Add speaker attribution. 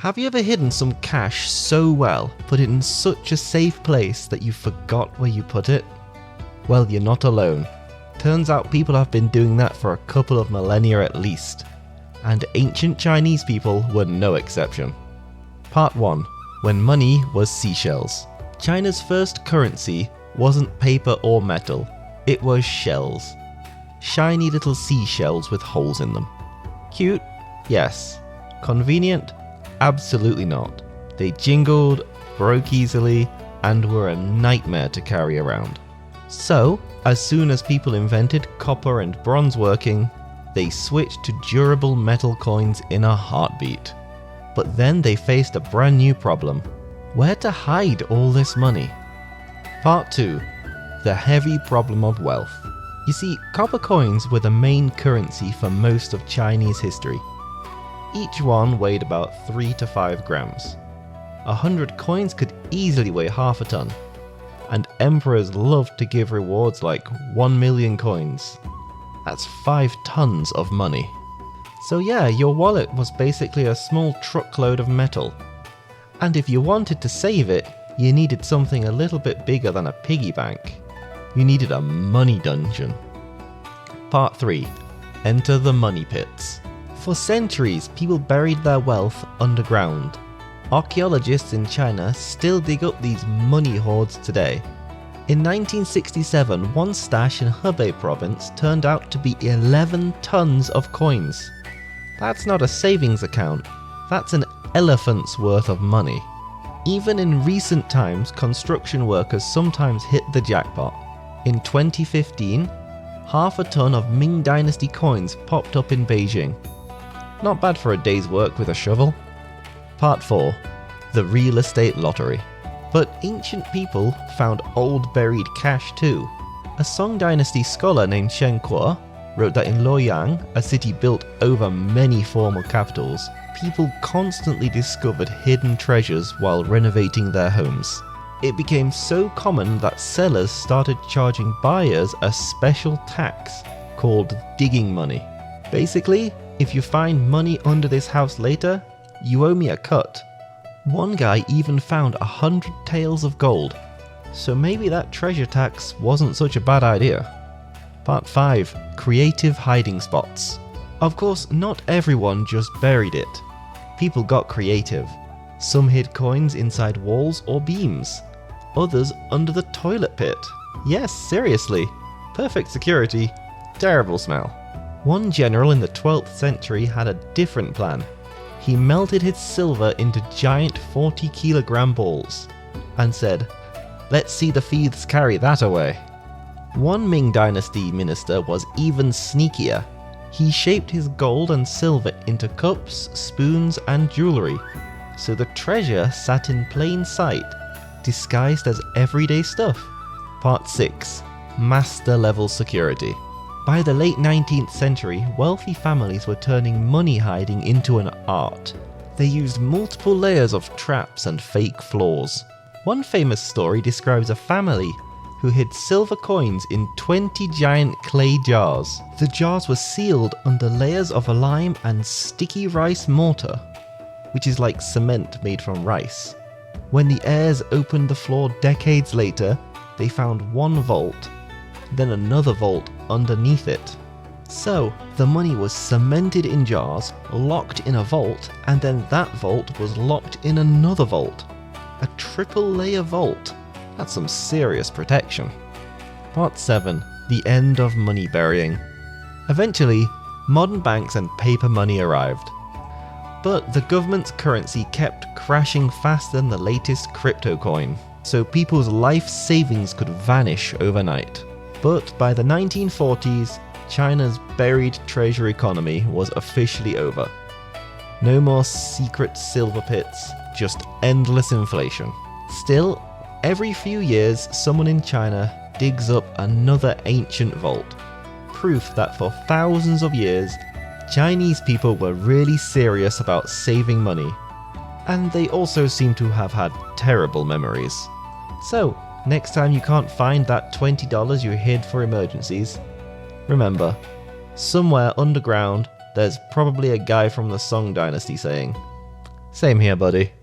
Speaker 1: Have you ever hidden some cash so well, put it in such a safe place that you forgot where you put it? Well, you're not alone. Turns out people have been doing that for a couple of millennia at least. And ancient Chinese people were no exception. Part 1. When money was seashells. China's first currency wasn't paper or metal, it was shells. Shiny little seashells with holes in them. Cute? Yes. Convenient? Absolutely not. They jingled, broke easily, and were a nightmare to carry around. So, as soon as people invented copper and bronze working, they switched to durable metal coins in a heartbeat. But then they faced a brand new problem. Where to hide all this money? Part 2. The heavy problem of wealth. You see, copper coins were the main currency for most of Chinese history. Each one weighed about 3 to 5 grams. 100 coins could easily weigh half a ton. And emperors loved to give rewards like 1 million coins. That's 5 tons of money. So yeah, your wallet was basically a small truckload of metal. And if you wanted to save it, you needed something a little bit bigger than a piggy bank. You needed a money dungeon. Part 3. Enter the money pits. For centuries, people buried their wealth underground. Archaeologists in China still dig up these money hoards today. In 1967, one stash in Hubei province turned out to be 11 tons of coins. That's not a savings account, that's an elephant's worth of money. Even in recent times, construction workers sometimes hit the jackpot. In 2015, half a ton of Ming Dynasty coins popped up in Beijing. Not bad for a day's work with a shovel. Part 4. The real estate lottery. But ancient people found old buried cash too. A Song Dynasty scholar named Shen Kuo wrote that in Luoyang, a city built over many former capitals, people constantly discovered hidden treasures while renovating their homes. It became so common that sellers started charging buyers a special tax called digging money. Basically, if you find money under this house later, you owe me a cut. One guy even found 100 taels of gold, so maybe that treasure tax wasn't such a bad idea. Part 5. Creative hiding spots. Of course, not everyone just buried it. People got creative. Some hid coins inside walls or beams. Others under the toilet pit. Yes, seriously. Perfect security, terrible smell. One general in the 12th century had a different plan. He melted his silver into giant 40-kilogram balls and said, "Let's see the thieves carry that away." One Ming Dynasty minister was even sneakier. He shaped his gold and silver into cups, spoons, and jewelry, so the treasure sat in plain sight, disguised as everyday stuff. Part 6. Master-level security. By the late 19th century, wealthy families were turning money hiding into an art. They used multiple layers of traps and fake floors. One famous story describes a family who hid silver coins in 20 giant clay jars. The jars were sealed under layers of a lime and sticky rice mortar, which is like cement made from rice. When the heirs opened the floor decades later, they found one vault, then another vault underneath it. So, the money was cemented in jars, locked in a vault, and then that vault was locked in another vault. A triple layer vault. That's some serious protection. Part 7. The end of money burying. Eventually, modern banks and paper money arrived. But the government's currency kept crashing faster than the latest crypto coin, so people's life savings could vanish overnight. But by the 1940s, China's buried treasure economy was officially over. No more secret silver pits, just endless inflation. Still, every few years, someone in China digs up another ancient vault. Proof that for thousands of years, Chinese people were really serious about saving money. And they also seem to have had terrible memories. So, next time you can't find that $20 you hid for emergencies, remember, somewhere underground there's probably a guy from the Song Dynasty saying, Same here, buddy.